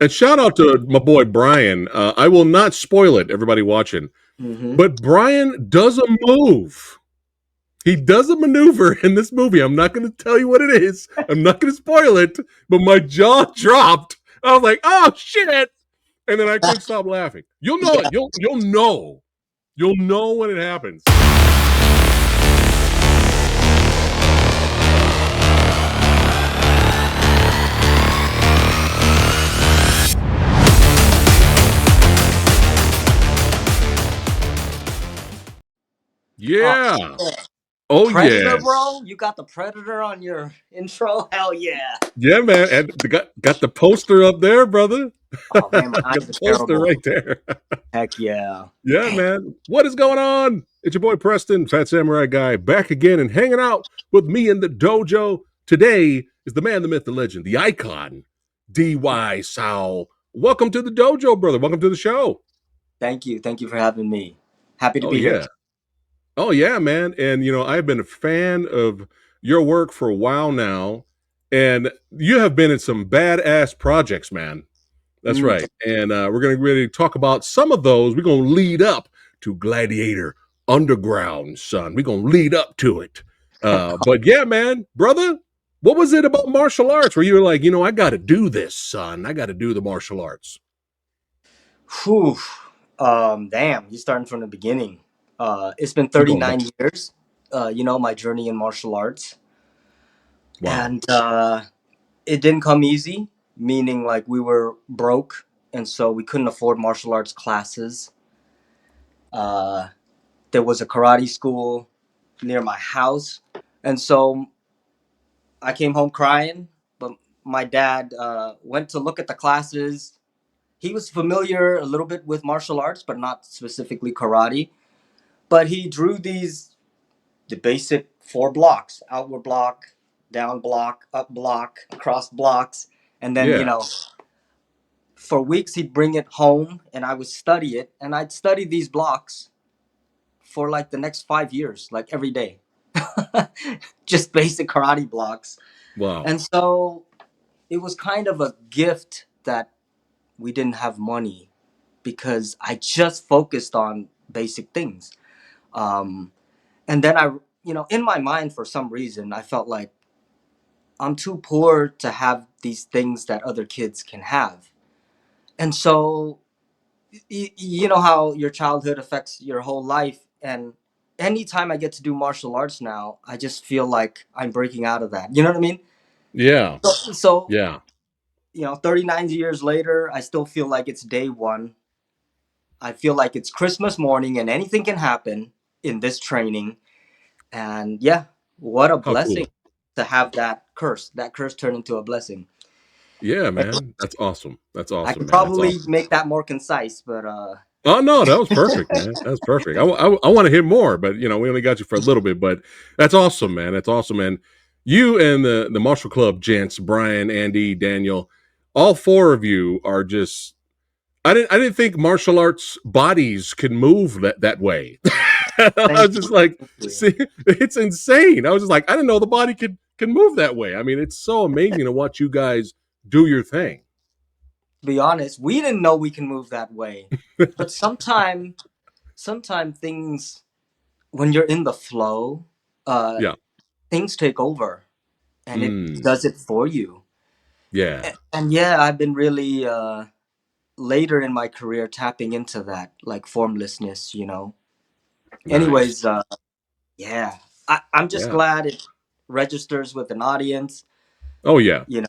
And shout out to my boy Brian. I will not spoil it, everybody watching, Mm-hmm. but Brian does a move. He does a maneuver in this movie. I'm not going to tell you what it is. I'm not going to spoil it, but my jaw dropped. I was like, "Oh shit!" And then I couldn't stop laughing. You'll know it. Yeah. You'll know. You'll know when it happens. Oh, Yeah. shit. Oh Predator, yeah. bro? You got the Predator on your intro? Hell yeah. Yeah, man. And got the poster up there, brother. Oh, man, my Got eyes the are poster terrible. right there. Heck yeah. Yeah, Dang. man. What is going on? It's your boy Preston, Fat Samurai Guy, back again and hanging out with me in the dojo. Today is the man, the myth, the legend, the icon, D.Y. SAO. Welcome to the dojo, brother. Welcome to the show. Thank you. Thank you for having me. Happy to Oh, be here. yeah. Oh, yeah, man. And, I've been a fan of your work for a while now, and you have been in some badass projects, man. That's Mm, right. And we're going to really talk about some of those. We're going to lead up to Gladiator Underground, son. We're going to lead up to it. But yeah, man, brother, what was it about martial arts where you were like, I got to do this, son? I got to do the martial arts. Whew. Damn, you starting from the beginning. It's been We're going back. 39 years, my journey in martial arts. Wow. And it didn't come easy, meaning like we were broke. And so we couldn't afford martial arts classes. Uh, there was a karate school near my house. And so I came home crying, but my dad went to look at the classes. He was familiar a little bit with martial arts, but not specifically karate. But he drew the basic four blocks: outward block, down block, up block, cross blocks. And then, Yeah. for weeks he'd bring it home and I would study it. And I'd study these blocks for like the next 5 years, like every day. Just basic karate blocks. Wow. And so it was kind of a gift that we didn't have money because I just focused on basic things. Um, and then in my mind, for some reason, I felt like I'm too poor to have these things that other kids can have. And so, you know how your childhood affects your whole life. And anytime I get to do martial arts now, I just feel like I'm breaking out of that. You know what I mean? Yeah. So Yeah. 39 years later, I still feel like it's day one. I feel like it's Christmas morning and anything can happen in this training. And yeah, what a How blessing cool. to have that curse turn into a blessing. Yeah, And man. That's awesome. That's I awesome, could man. That's probably awesome. make that more concise, but Oh no, that was perfect, man. That's perfect. I want to hear more, but we only got you for a little bit. But that's awesome, man. That's awesome, man. You and the Marshall Club gents, Brian, Andy, Daniel, all four of you are just. I didn't think martial arts bodies could move that way. I thank was you. just like, Thank you. see, it's insane. I was just like, I didn't know the body could move that way. I mean, it's so amazing to watch you guys do your thing. To be honest, we didn't know we can move that way. But sometime things, when you're in the flow, uh, Yeah. things take over and it Mm, does it for you. yeah. And yeah, I've been really later in my career tapping into that, like formlessness. Nice. Anyways, yeah, I'm just Yeah. glad it registers with an audience, Oh yeah. you know,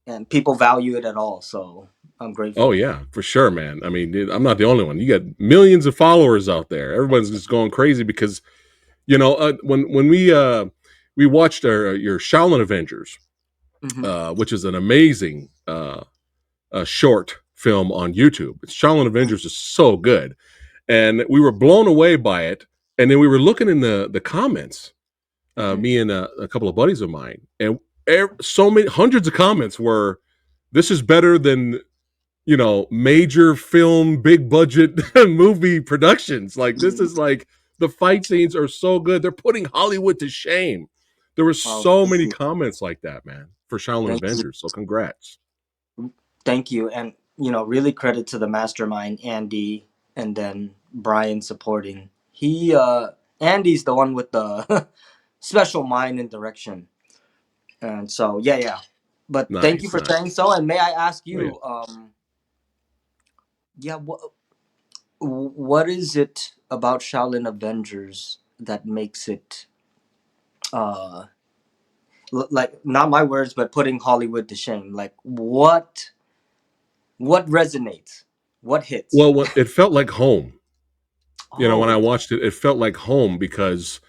and people value it at all. So I'm Oh grateful. yeah, for sure, man. I mean, dude, I'm not the only one. You got millions of followers out there. Everyone's just going crazy because when we watched your Shaolin Avengers, Hmm. which is an amazing short film on YouTube. Shaolin Avengers is so good, and we were blown away by it. And then we were looking in the comments, Hmm. me and a couple of buddies of mine, and so many hundreds of comments were, "This is better than major film, big budget movie productions. Like this is like the fight scenes are so good. They're putting Hollywood to shame." There were Oh, so thank many you. comments like that, man, for Shaolin Thank you. Avengers. So congrats. Thank you, and really credit to the mastermind Andy, and then Brian supporting. Andy's the one with the special mind and direction, and so yeah, yeah. But thank you Nice, for nice. saying so, and may I ask Oh yeah. you, yeah, what is it about Shaolin Avengers that makes it uh like, not my words, but putting Hollywood to shame? Like, what resonates, what hits? Well, it felt like home. When I Oh, watched it, it felt like home because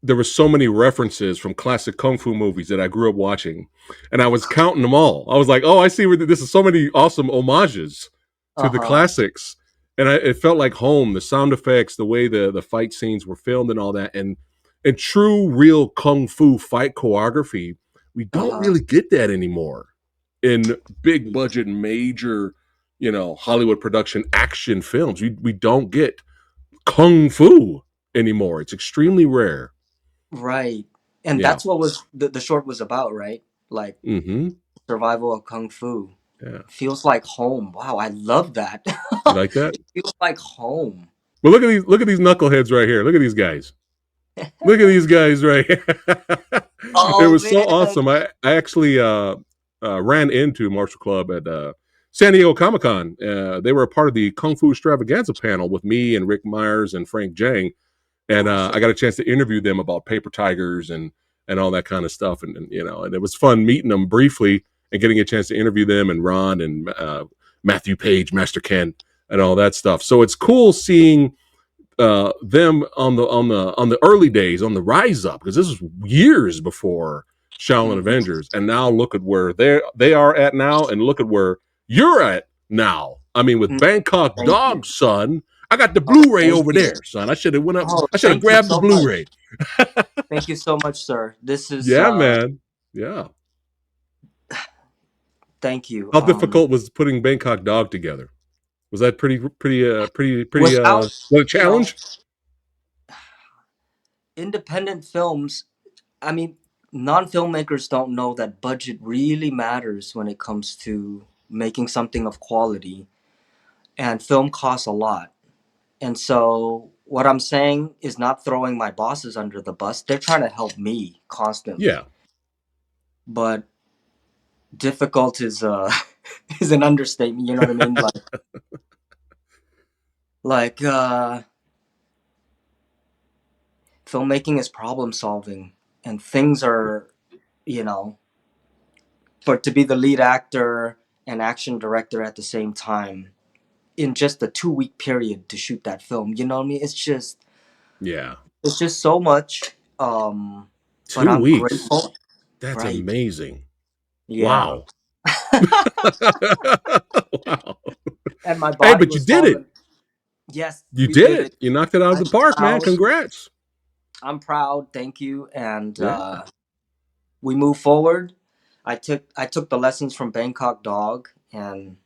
there were so many references from classic kung fu movies that I grew up watching, and I was counting them all. I was like, "Oh, I see where this is so many awesome homages to the uh-huh. classics," and it felt like home. The sound effects, the way the fight scenes were filmed, and all that, and true, real kung fu fight choreography. We don't Uh-huh. really get that anymore in big budget, major, Hollywood production action films. We don't get kung fu anymore. It's extremely rare. Right. And Yeah. that's what the short was about, right? Like, Mm-hmm. survival of kung fu. Yeah. Feels like home. Wow, I love that. You like that? It feels like home. Well, look at these knuckleheads right here. Look at these guys. Look at these guys right here. It Oh was so man. awesome. I actually ran into Martial Club at San Diego Comic Con. They were a part of the Kung Fu Extravaganza panel with me and Rick Myers and Frank Jang, and Awesome. I got a chance to interview them about paper tigers and all that kind of stuff, and it was fun meeting them briefly and getting a chance to interview them and Ron and Matthew Page, Master Ken, and all that stuff. So it's cool seeing them on the early days on the rise up, because this is years before Shaolin Hmm. Avengers, and now look at where they are at now, and look at where you're at now. I mean, with Bangkok Thank you. Dog, son, I got the Oh, Blu-ray thank over you. there, son. I should have went up. Oh, I should have thank you grabbed the so much. Blu-ray. Thank you so much, sir. This is Yeah, man. Yeah. thank you. How difficult was putting Bangkok Dog together? Was that pretty Without, what a you know, challenge? independent films, I mean, non-filmmakers don't know that budget really matters when it comes to making something of quality, and film costs a lot. And so what I'm saying is not throwing my bosses under the bus. They're trying to help me constantly. Yeah. But difficult is is an understatement, you know what I mean? Like filmmaking is problem solving, and things are, you know, for to be the lead actor and action director at the same time in just a 2 week period to shoot that film. You know what I mean? Yeah. It's just so much. Um, but Two I'm weeks. grateful. That's Right. amazing. Yeah. Wow. Wow. And my Hey, body but you was did it. falling. Yes, You we did did it. it. You knocked it out of the I'm park, man. proud. Congrats. I'm proud. Thank you. And Yeah. we move forward. I took the lessons from Bangkok Dog, and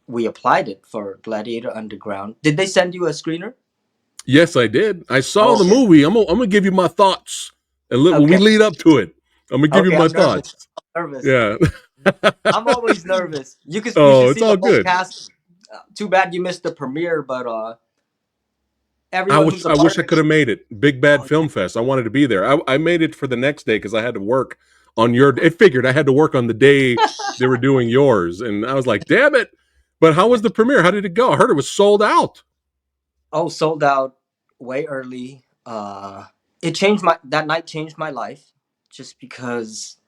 we applied it for Gladiator Underground. Did they send you a screener? Yes, I did. I saw Oh, the okay. movie. I'm gonna give you my thoughts. And when we Okay. lead up to it, I'm gonna give you Okay. my I'm nervous. thoughts. I'm nervous. Yeah. I'm always nervous. You Oh, should it's see the all whole good. cast. Too bad you missed the premiere, but everyone who's a I part wish I of could it. have made it. Big Bad Oh, Film Fest. I wanted to be there. I made it for the next day because I had to work on your. It figured I had to work on the day they were doing yours, and I was like, "Damn it!" But how was the premiere? How did it go? I heard it was sold out. oh, sold out way early. It changed my that night changed my life, just because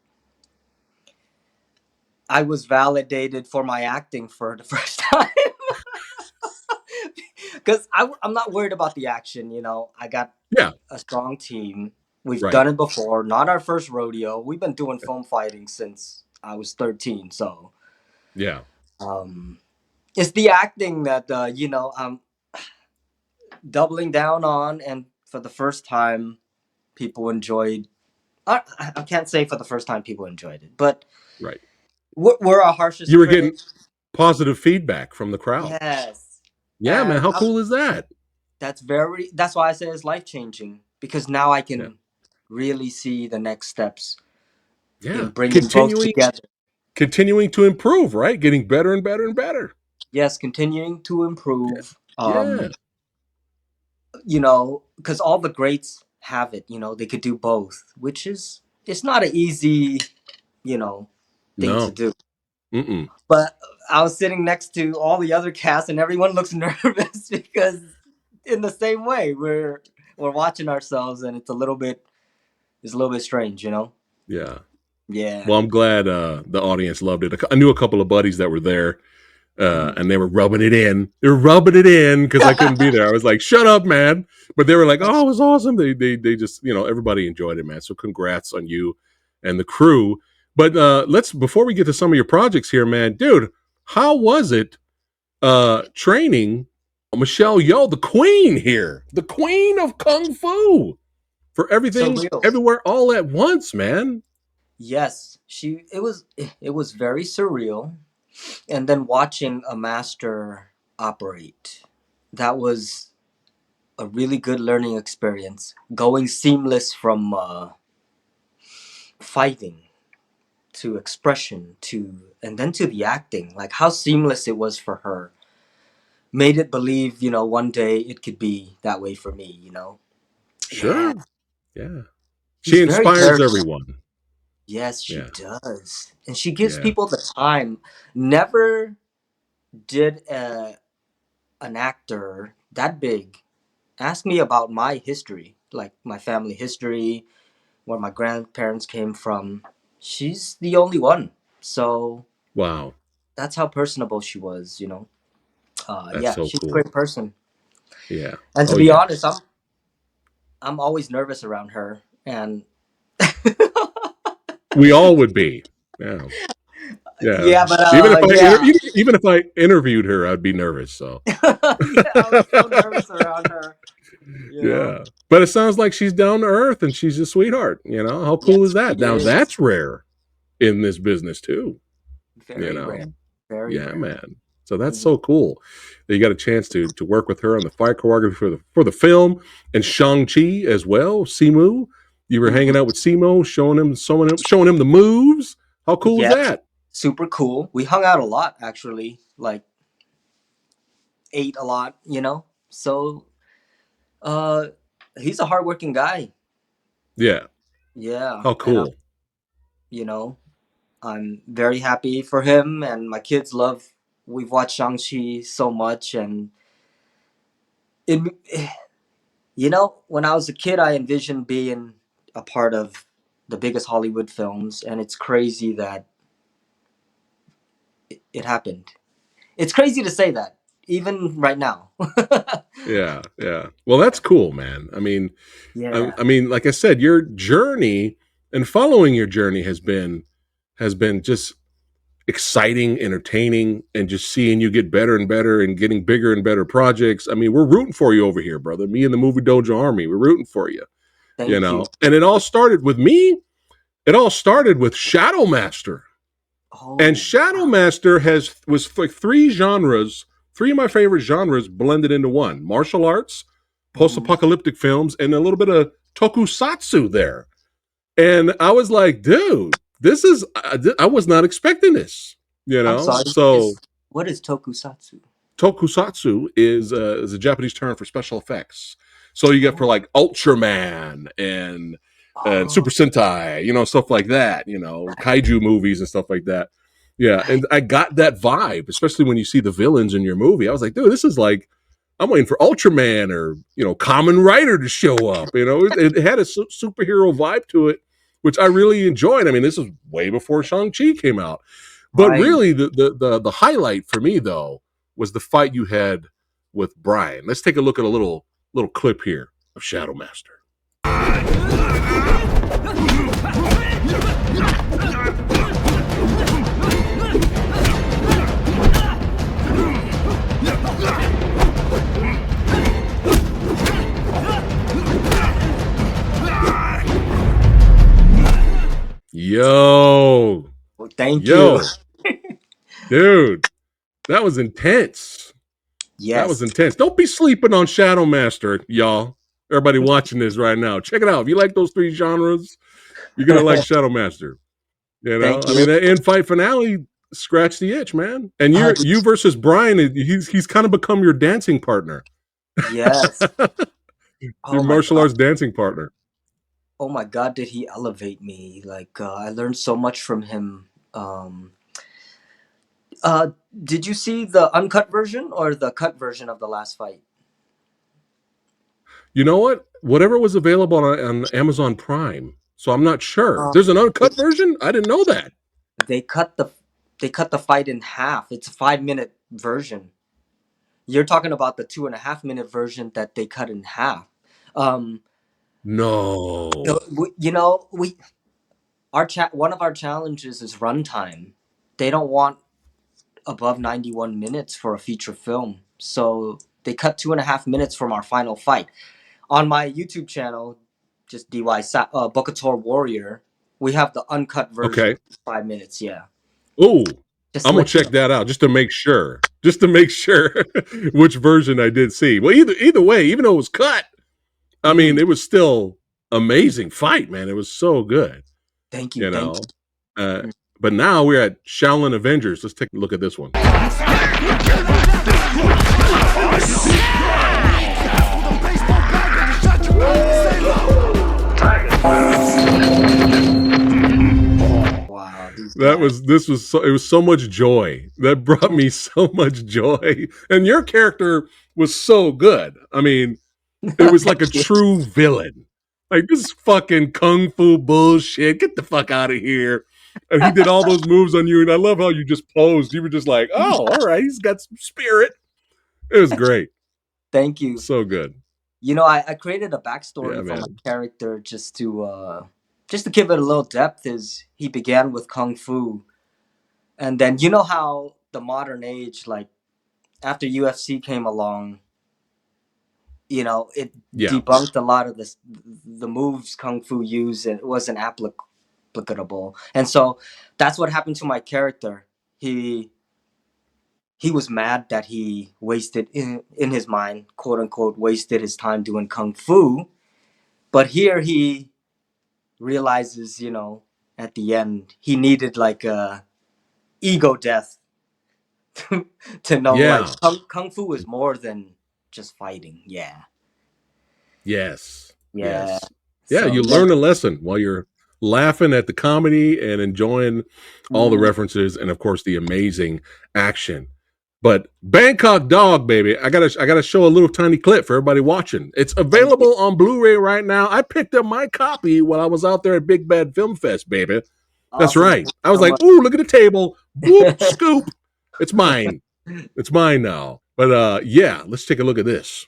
I was validated for my acting for the first time. Because I'm not worried about the action. I got Yeah, a strong team. We've right. done it before. Not our first rodeo. We've been doing film fighting since I was 13. So Yeah, um, it's the acting that I'm doubling down on, and for the first time, people enjoyed. I can't say for the first time people enjoyed it, but right. we're our harshest You were getting critics. positive feedback from the crowd. Yes, Yeah, man. and How cool is that? that's why I say it's life changing, because now I Yeah, can really see the next steps yeah. in bringing both together. continuing to improve, right? Getting better and better and better. Yes, continuing to improve. Yeah. You know, because all the greats have it. You know, they could do both, which is it's not an easy, you know, thing to No. do. Mm-mm. But I was sitting next to all the other cast, and everyone looks nervous because, in the same way, we're watching ourselves, and it's a little bit strange, you know. Yeah. Yeah. Well, I'm glad the audience loved it. I knew a couple of buddies that were there, Mhm. and they were rubbing it in. They were rubbing it in because I couldn't be there. I was like, "Shut up, man!" But they were like, "Oh, it was awesome." They just everybody enjoyed it, man. So congrats on you and the crew. But let's before we get to some of your projects here, man, dude, how was it training Michelle Yeoh, the queen here, the queen of kung fu for everything, Surreal. everywhere, all at once, man? Yes, it was very surreal, and then watching a master operate, that was a really good learning experience. Going seamless from fighting to expression to and then to the acting, like how seamless it was for her. Made it believe, you know, one day it could be that way for me, you know. Yeah, Sure, yeah. She she's very inspires charismatic. everyone. Yes, she Yeah, does, and she gives yeah. people the time. Never did an actor that big ask me about my history, like my family history, where my grandparents came from. She's the only one. So Wow, that's how personable she was, you know. that's Yeah, so she's a cool. great person. Yeah. And to Oh be yeah. honest, I'm always nervous around her, and We all would be. Yeah. Yeah. yeah, but Even if I yeah, even if I interviewed her, I'd be nervous. So yeah, I was so nervous around her, you know. yeah. But it sounds like she's down to earth and she's a sweetheart. How cool is Yes, she that? Now is. that's rare in this business too. You Very rare, know? very Yeah, rare. man. So that's Mhm. so cool that you got a chance to work with her on the fight choreography for the film and Shang-Chi as well. Simu. You were hanging Mhm. out with Simo, showing him the moves. How cool was Yes, that? super cool. We hung out a lot, actually. Like ate a lot, you know. So, uh, he's a hardworking guy. Yeah. Yeah, How and cool. you know, I'm very happy for him, and my kids love. We've watched Shang-Chi so much, and it, you know, when I was a kid, I envisioned being a part of the biggest Hollywood films, and it's crazy that it happened. It's crazy to say that, even right now. Yeah, yeah. Well, that's cool, man. Yeah, Like I said, your journey and following your journey has been just exciting, entertaining, and just seeing you get better and better and getting bigger and better projects. We're rooting for you over here, brother. Me and the Movie Dojo Army, we're rooting for you. thank you. And it all started with me. It all started with Shadow Master. And Oh, Shadow Master was like three genres, three of my favorite genres blended into one: martial arts, mhm. post-apocalyptic films, and a little bit of tokusatsu there. And I was like, dude, this is I was not expecting this, I'm sorry. So What is tokusatsu? tokusatsu is a Japanese term for special effects. So you get for Oh, like Ultraman and oh, Super Sentai, stuff like that, kaiju movies and stuff like that. Yeah, right. and I got that vibe, especially when you see the villains in your movie. I was like, dude, this is like I'm waiting for Ultraman or Common Rider to show up. It had a superhero vibe to it, which I really enjoyed. This is way before Shang Chi came out, but Right. really the highlight for me though was the fight you had with Brian. Let's take a look at a little clip here of Shadow Master. Yo, Well, thank you. yo, dude, that was intense. That was Yes. intense. Don't be sleeping on Shadow Master, y'all. Everybody watching this right now, check it out. If you like those three genres, you're gonna like Shadow Master. You know, Thank I you. mean, that end fight finale scratched the itch, man. And Uh, you versus Brian, he's kind of become your dancing partner, yes. your Oh my martial god. arts dancing partner. Oh my god, did he elevate me? Like I learned so much from him. Uh, did you see the uncut version or the cut version of the last fight? You know what? Whatever was available on Amazon Prime. So I'm not sure. There's an They, uncut version? I didn't know that. they cut the they cut the fight in half. It's a 5 minute version. You're talking about the 2.5 minute version that they cut in half. Um, No. you know, we our chat. One of our challenges is runtime. They don't want above 91 minutes for a feature film, so they cut 2.5 minutes from our final fight. On my YouTube channel, just DY Bokator Warrior, we have the uncut version, Okay. 5 minutes. Yeah, Oh, just I'm to gonna let you check know. that out just to make sure. Just to make sure which version I did see. Well, either way, even though it was cut, I mean, Mm, it was still amazing fight, man. It was so good, thank you, you thank know. Uh, you. but now we're at Shaolin Avengers. Let's take a look at this one. Wow, these That guys. was this was so, it was so much joy. That brought me so much joy. And your character was so good. I mean, it was like Thank a you. true villain. Like this fucking kung fu bullshit. Get the fuck out of here. And he did all those moves on you. And I love how you just posed. You were just like, oh, all right, he's got some spirit. It was great. Thank you. So good. You know, I created a Yeah, backstory for my man. character just to give it a little depth. Is he began with kung fu, and then you know how the modern age, like after UFC came along, you know, it Yeah. debunked a lot of the moves kung fu used, and it wasn't applicable. And so that's what happened to my character. He was mad that he wasted in his mind, quote unquote, wasted his time doing kung fu. But here he realizes, you know, at the end he needed like a ego death to know like Yeah. kung fu is more than just fighting. Yeah. Yes. Yeah. Yes. Yeah, So you yeah. learn a lesson while you're laughing at the comedy and enjoying all the Mm, references and of course the amazing action. But Bangkok Dog, baby, I gotta show a little tiny clip for everybody watching. It's thank you. available on Blu-ray right now. I picked up my copy while I was out there at Big Bad Film Fest, baby. That's Awesome. Thank right. you I was so like, much. ooh, look at the table. Whoop, scoop. It's mine. It's mine now. But yeah, let's take a look at this.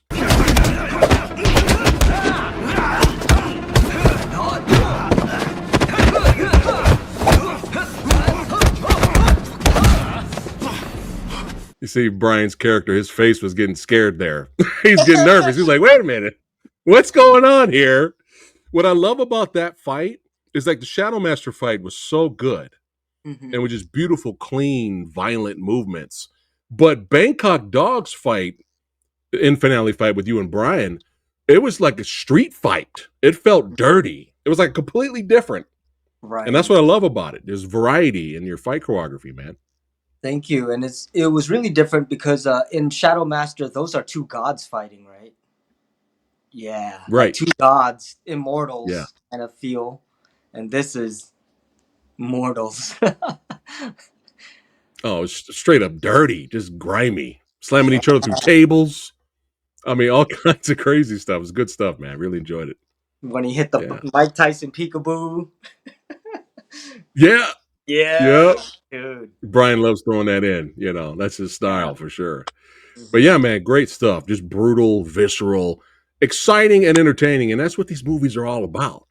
You see Brian's character, his face was getting scared there. He's getting nervous. He's like, wait a minute. What's going on here? What I love about that fight is like the Shadow Master fight was so good and Hmm. with just beautiful, clean, violent movements. But Bangkok Dog's fight, in finale fight with you and Brian, it was like a street fight. It felt dirty. It was like completely different. And that's Right. what I love about it. There's variety in your fight choreography, man. Thank you. And it was really different because in Shadow Master, those are two gods fighting, right? Yeah, like Right. two gods, Yeah. immortals kind of feel, and this is mortals. Oh, it's straight up dirty, just grimy, slamming each other through tables. I mean, all kinds of crazy stuff. It's good stuff, man. Really enjoyed it. When he hit the Yeah. Mike Tyson peekaboo. Yeah. Yeah, Yeah. dude. Brian loves throwing that in. You know, that's his Yeah. style for sure. But Hmm. yeah, man, great stuff. Just brutal, visceral, exciting, and entertaining. And that's what these movies are all about.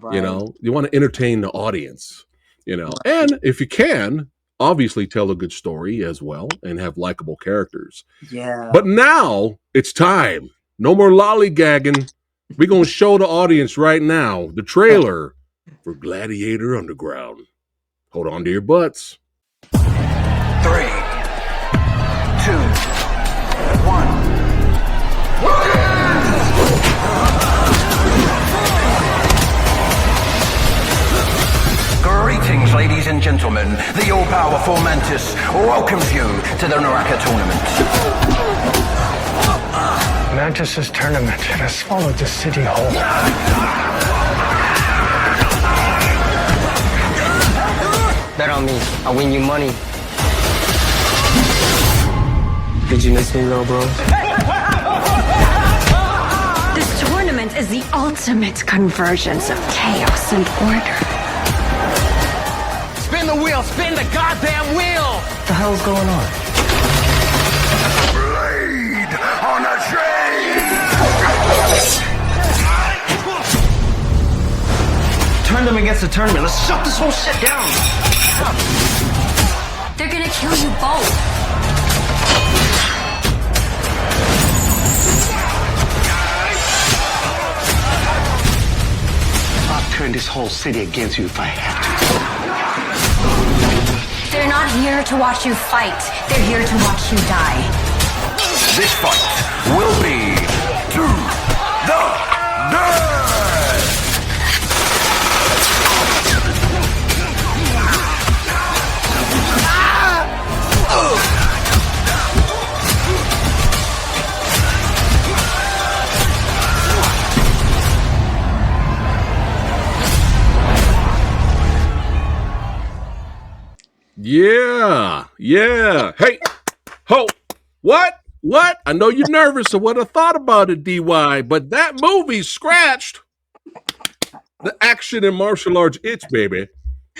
You Right. know, you want to entertain the audience, you know, Right. and if you can, obviously tell a good story as well and have likable characters. Yeah. But now it's time. No more lollygagging. We're going to show the audience right now the trailer for Gladiator Underground. Hold on to your butts. 3, 2, 1. Greetings, ladies Mantis welcomes you to the Naraka tournament. Mantis' tournament has swallowed the city whole. Bet on me. I'll win you money. Did you miss me, little bro? This tournament is the ultimate convergence of chaos and order. Spin the wheel! Spin the goddamn wheel! What the hell's going on? Blade on a train! Turn them against the tournament. Let's shut this whole shit down. They're gonna kill you both. I'll turn this whole city against you if I have to. They're not here to watch you fight. They're here to watch you die. This fight will be to the death! Yeah. Hey, ho, what? I know you're nervous of what I thought about it, DY, but that movie scratched the action and martial arts itch, baby.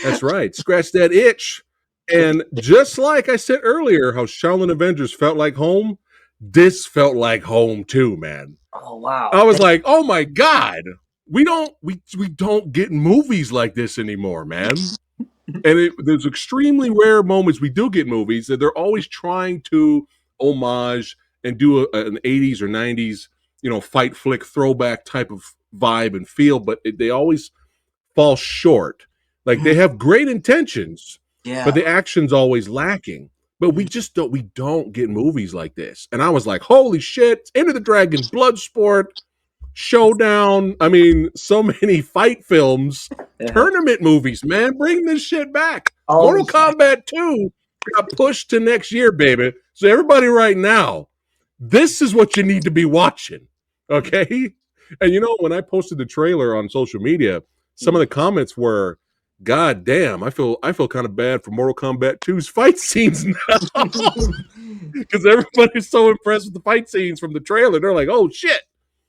That's right. Scratch that itch. And just like I said earlier, how Shaolin Avengers felt like home, this felt like home too, man. Oh wow. I was like, oh my God, we don't get movies like this anymore, man. And there's extremely rare moments we do get movies that they're always trying to homage and do an 80s or 90s, fight flick throwback type of vibe and feel, but they always fall short. Like they have great intentions, but the action's always lacking. But we don't get movies like this. And I was like, holy shit, Enter the Dragon, Bloodsport, Showdown. I mean, so many fight films, tournament movies, man. Bring this shit back. Mortal Kombat 2 got pushed to next year, baby. So everybody right now, this is what you need to be watching. Okay? And when I posted the trailer on social media, some of the comments were, God damn, I feel kind of bad for Mortal Kombat 2's fight scenes now. Because everybody's so impressed with the fight scenes from the trailer. They're like, oh shit.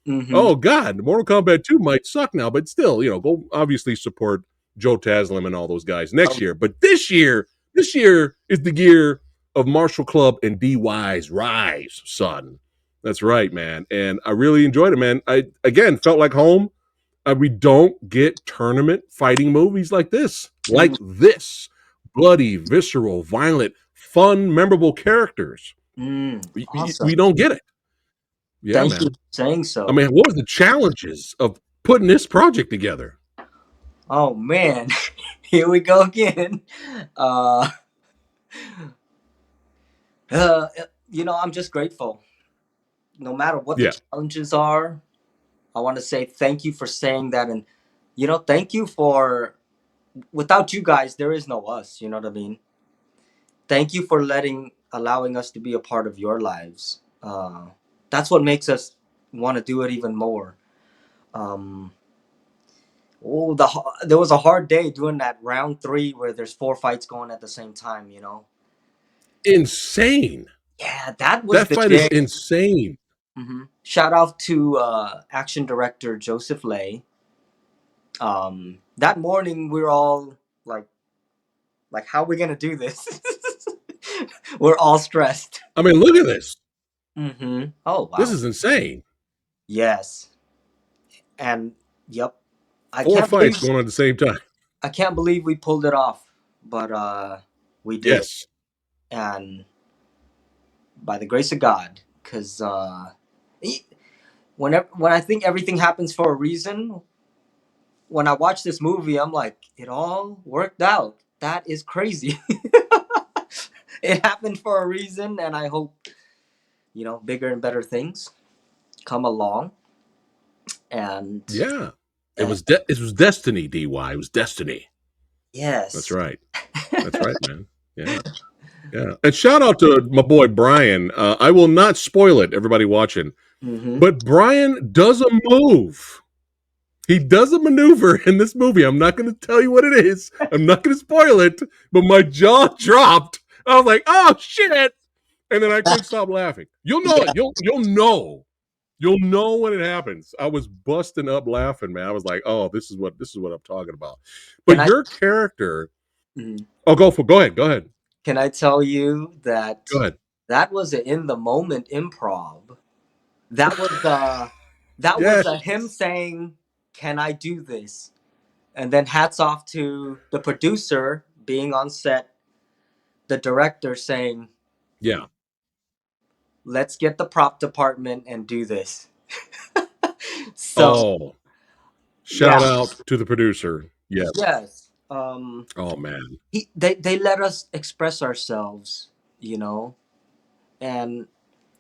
Mm-hmm. Oh God, Mortal Kombat 2 might suck now, but still, go obviously support Joe Taslim and all those guys next year. But this year is the year of Martial Club and DY's rise, son. That's right, man. And I really enjoyed it, man. I, again, felt like home. We don't get tournament fighting movies like this. Like this. Bloody, visceral, violent, fun, memorable characters. Awesome. We don't get it. Yeah, Thank man. you for saying so. I mean, what were the challenges of putting this project together? Oh man, here we go again. I'm just grateful. No matter what the challenges are, I want to say thank you for saying that, and thank you for. Without you guys, there is no us. You know what I mean? Thank you for allowing us to be a part of your lives. That's what makes us want to do it even more. There was a hard day doing that round 3 where there's 4 fights going at the same time. Insane. Yeah, that fight is insane. Mm-hmm. Shout out to action director Joseph Lay. That morning we were all like, how are we gonna do this? We're all stressed. I mean, look at this. Mm-hmm. Oh wow, this is insane. Yes, and yep, 4 fights going on at the same time. I can't believe we pulled it off, but we did. Yes, and by the grace of God, because when I think everything happens for a reason, when I watch this movie, I'm like, it all worked out. That is crazy. It happened for a reason, and I hope, bigger and better things come along. And yeah, it was destiny, DY. It was destiny. Yes, that's right. That's right, man. Yeah. Yeah. And shout out to my boy Brian. I will not spoil it, everybody watching. Mm-hmm. But Brian does a move. He does a maneuver in this movie. I'm not going to tell you what it is. I'm not going to spoil it, but my jaw dropped. I was like, "Oh shit." And then I couldn't stop laughing. You'll know it. You'll know. You'll know when it happens. I was busting up laughing, man. I was like, "Oh, this is what I'm talking about." Can But I? your character, Mhm. oh, go ahead. Go ahead. Can I tell you that Go ahead. that was an in the moment improv? That was that Yeah. was him saying, "Can I do this?" And then hats off to the producer being on set, the director saying, Yeah. "Let's get the prop department and do this." So Oh, shout yeah, out to the producer. Yes. yes. Oh man. They let us express ourselves, you know, and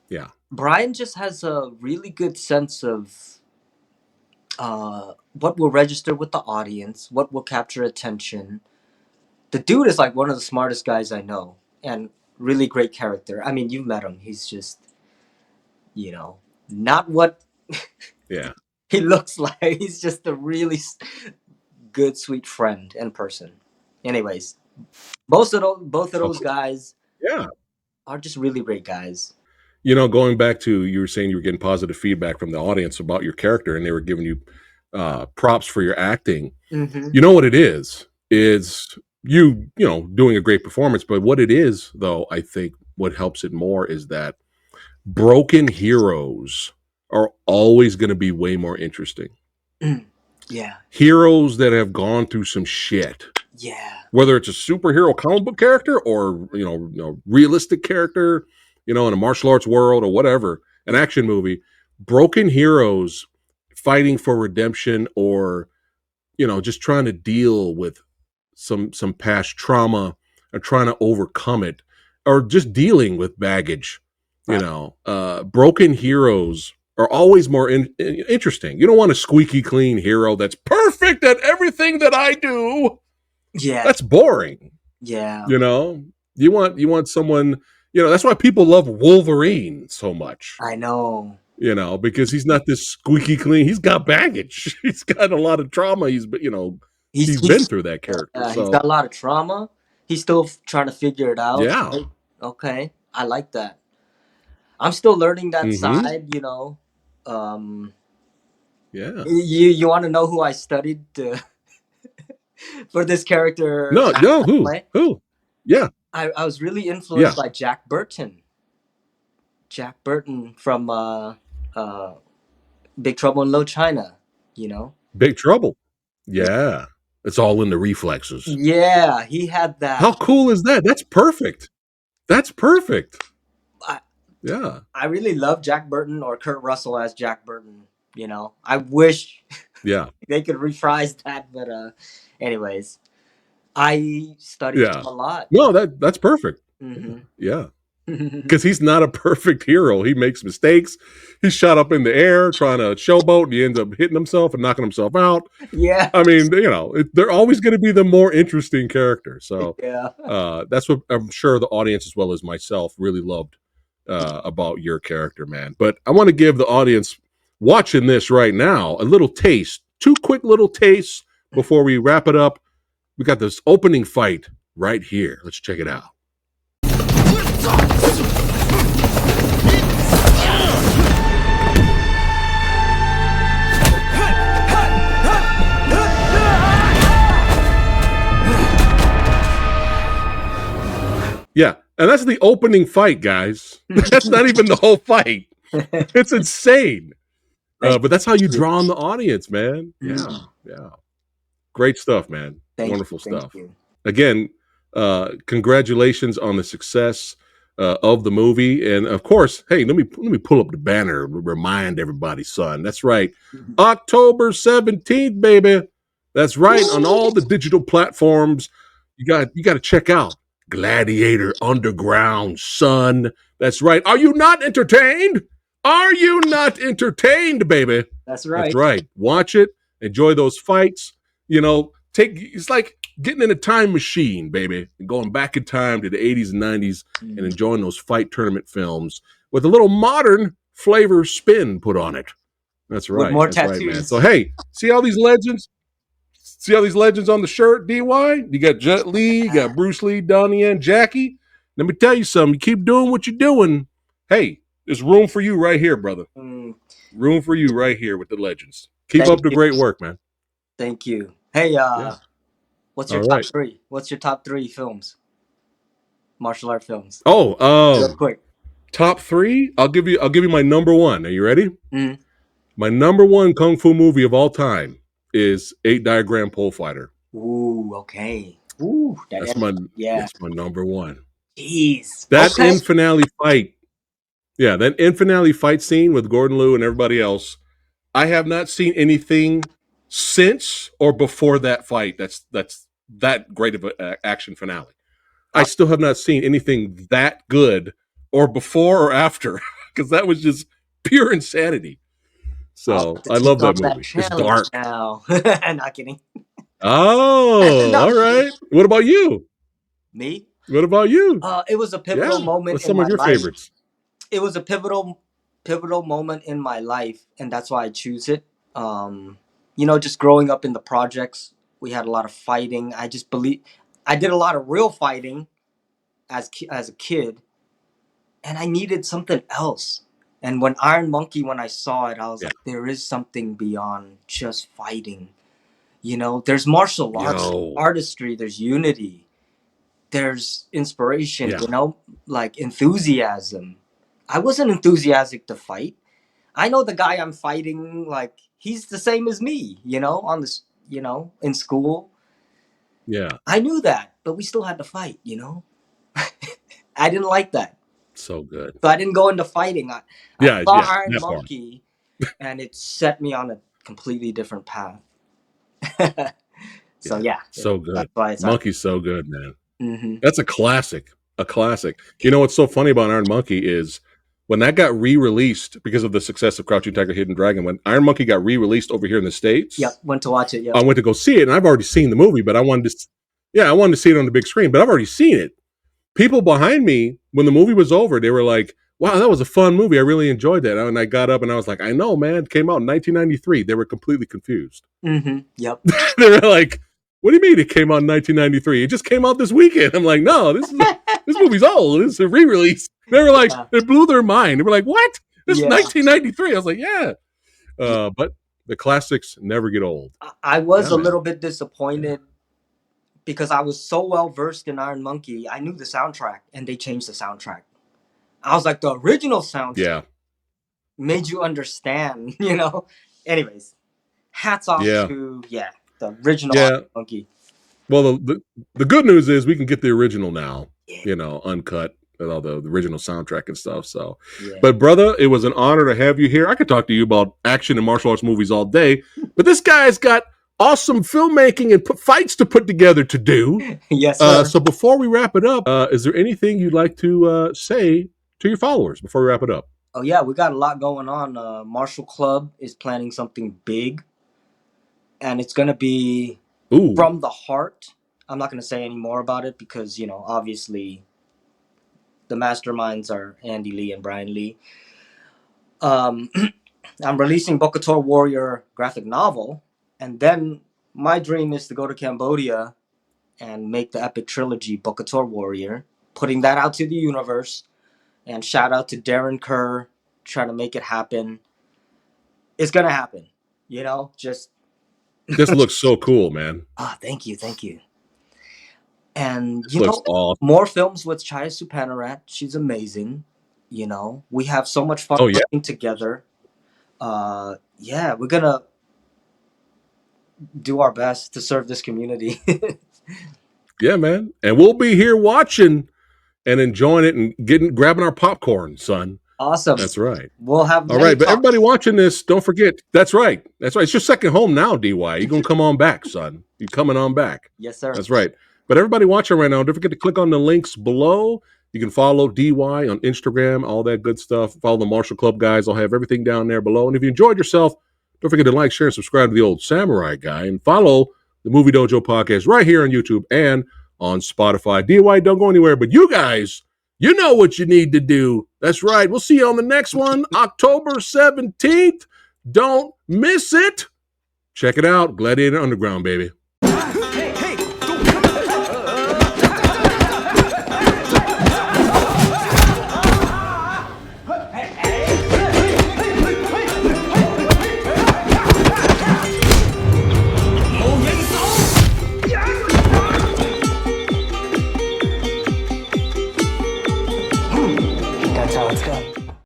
Yeah. Brian just has a really good sense of what will register with the audience, what will capture attention. The dude is like one of the smartest guys I know, and really great character. I mean, you've met him. He's just, not what Yeah. he looks like. He's just a really good, sweet friend and person. Anyways, both of How those cool. guys Yeah. are just really great guys. Going back to, you were saying you were getting positive feedback from the audience about your character, and they were giving you props for your acting. Mm-hmm. You know what it is doing a great performance. But what it is, though, I think what helps it more is that broken heroes are always going to be way more interesting. Yeah, Heroes that have gone through some shit, yeah, whether it's a superhero comic book character or realistic character, in a martial arts world or whatever, an action movie. Broken heroes fighting for redemption, or just trying to deal with some past trauma, or trying to overcome it, or just dealing with baggage. right. Broken heroes are always more interesting. You don't want a squeaky clean hero that's perfect at everything that I do. Yeah, That's boring. yeah. You want someone. That's why people love Wolverine so much. I know. Because he's not this squeaky clean. He's got baggage. He's got a lot of trauma. He's been He's through that character. he's So got a lot of trauma. He's still trying to figure it out. yeah. Right? Okay, I like that. I'm still learning that Mm-hmm. side. Um, Yeah. you want to know who I studied for this character No, I no, who? play? Who? Yeah. I was really Yeah. influenced by Jack Burton. Jack Burton from Big Trouble in Little China. You know. Big trouble. Yeah. It's all in the reflexes. Yeah, he had How that. cool is that? That's perfect. That's perfect. I, Yeah. I really love Jack Burton or Kurt Russell as Jack Burton. I wish Yeah. they could reprise that, but anyways, I studied him Yeah. a lot. No, that's perfect. Hmm. Yeah. Because he's not a perfect hero. He makes mistakes. He's shot up in the air trying to showboat, and he ends up hitting himself and knocking himself out. Yeah, I mean, they're always going to be the more interesting character. So yeah. that's what I'm sure the audience, as well as myself, really loved about your character, man. But I want to give the audience watching this right now a little taste, two quick little tastes before we wrap it up. We got this opening fight right here. Let's check it out. Yeah, and that's the opening fight, guys. That's not even the whole fight. It's insane. But that's how you draw on the audience, man. Yeah, yeah. Great stuff, man. Thank you, Wonderful thank stuff. you. Again, congratulations on the success of the movie, and of course, hey, let me pull up the banner. Remind everybody, son. That's right, October 17th, baby. That's right, on all the digital platforms. You got to check out Gladiator Underground, son. That's right. Are you not entertained? Are you not entertained, baby? That's That's right. right. Watch it. Enjoy those fights. it's like getting in a time machine, baby, and going back in time to the 80s and 90s and enjoying those fight tournament films with a little modern flavor spin put on it. That's With right. more That's right, man. tattoos. So hey, see all these legends? See all these legends on the shirt, DY? You got Jet Li, you got Bruce Lee, Donnie Yen, Jackie. Let me tell you something. You keep doing what you're doing. Hey, there's room for you right here, brother. Room for you right here with the legends. Keep Thank up the you. great work, man. Thank you. Hey, Yeah. what's your All top right. 3? What's your top 3 films? Martial art films. Oh, Real quick. top 3? I'll give you my number 1. Are you ready? Mhm. My number 1 kung fu movie of all time is 8 Diagram Pole Fighter. Ooh, okay. Ooh, That's my number 1. Jeez. That Okay. end finale fight. Yeah, that end finale fight scene with Gordon Liu and everybody else. I have not seen anything since or before that fight that's that great of an action finale. I still have not seen anything that good or before or after because that was just pure insanity. I'll So have to I take love on that that movie. It's challenge dark. now. Not kidding. Oh, No, all right. What about you? me? What about you? It was a pivotal Yeah. moment What's in some of my your life. favorites? It was a pivotal moment in my life, and that's why I choose it. Just growing up in the projects, we had a lot of fighting. I did a lot of real fighting as a kid, and I needed something else. And when when I saw it, I was Yeah. like, there is something beyond just fighting. There's martial arts, Yo. artistry, there's unity, there's inspiration, Yeah. like enthusiasm. I wasn't enthusiastic to fight. I know the guy I'm fighting, like, he's the same as me, on this, in school. Yeah. I knew that, but we still had to fight, I didn't like that. So good. So I didn't go into fighting. I Yeah, saw yeah, Iron that part. Monkey, and it set me on a completely different path. So Yeah. yeah, So good. that's why it's Monkey's so good, man. mm-hmm. That's a classic. A classic. You know what's so funny about Iron Monkey is when that got re-released because of the success of Crouching Tiger, Hidden Dragon. When Iron Monkey got re-released over here in the States, Yep, went to watch it. Yep. I went to go see it, and I've already seen the movie, but I wanted to see it on the big screen. But I've already seen it. People behind me, when the movie was over, they were like, "Wow, that was a fun movie. I really enjoyed that." And I got up and I was like, "I know, man. It came out in 1993." They were completely confused. Mm-hmm. Yep. They were like, "What do you mean it came out in 1993? It just came out this weekend." I'm like, "No, this movie's old. This is a re-release." They were like, Yeah. it blew their mind. They were like, "What? This is Yeah. 1993?" I was like, "Yeah." But the classics never get old. I was Yeah, a man. little bit disappointed because I was so well versed in Iron Monkey. I knew the soundtrack, and they changed the soundtrack. I was like, the original soundtrack Yeah. made you understand, Anyways, hats off Yeah. to the original Iron Yeah. Monkey. Well, the good news is we can get the original now, Yeah. uncut and all the original soundtrack and stuff. So, Yeah. but brother, it was an honor to have you here. I could talk to you about action and martial arts movies all day, but this guy's got awesome filmmaking and fights to put together to do. Yes, sir. So before we wrap it up, is there anything you'd like to say to your followers before we wrap it up? Oh yeah, we got a lot going on. Martial Club is planning something big, and it's gonna be Ooh, from the heart. I'm not gonna say any more about it because obviously, the masterminds are Andy Lee and Brian Lee. I'm releasing Bokator Warrior graphic novel, and then my dream is to go to Cambodia and make the epic trilogy Bokator Warrior, putting that out to the universe. And shout out to Darren Kerr trying to make it happen. It's gonna happen, just this looks so cool, man. thank you. And This looks awesome. more films with Chaya Supanarat. She's amazing. We have so much fun Oh yeah. working together. We're gonna do our best to serve this community. Yeah, man. And we'll be here watching and enjoying it and grabbing our popcorn, son. Awesome. That's right. We'll have All right, but everybody watching this, don't forget. That's right. That's right. It's your second home now, DY. You're gonna come on back, son. You're coming on back. Yes, sir. That's right. But everybody watching right now, don't forget to click on the links below. You can follow DY on Instagram, all that good stuff. Follow the Martial Club guys. I'll have everything down there below. And if you enjoyed yourself, don't forget to like, share, and subscribe to the Old Samurai Guy. And follow the Movie Dojo podcast right here on YouTube and on Spotify. DY, don't go anywhere, but you guys, you know what you need to do. That's right. We'll see you on the next one, October 17th. Don't miss it. Check it out. Gladiator Underground, baby.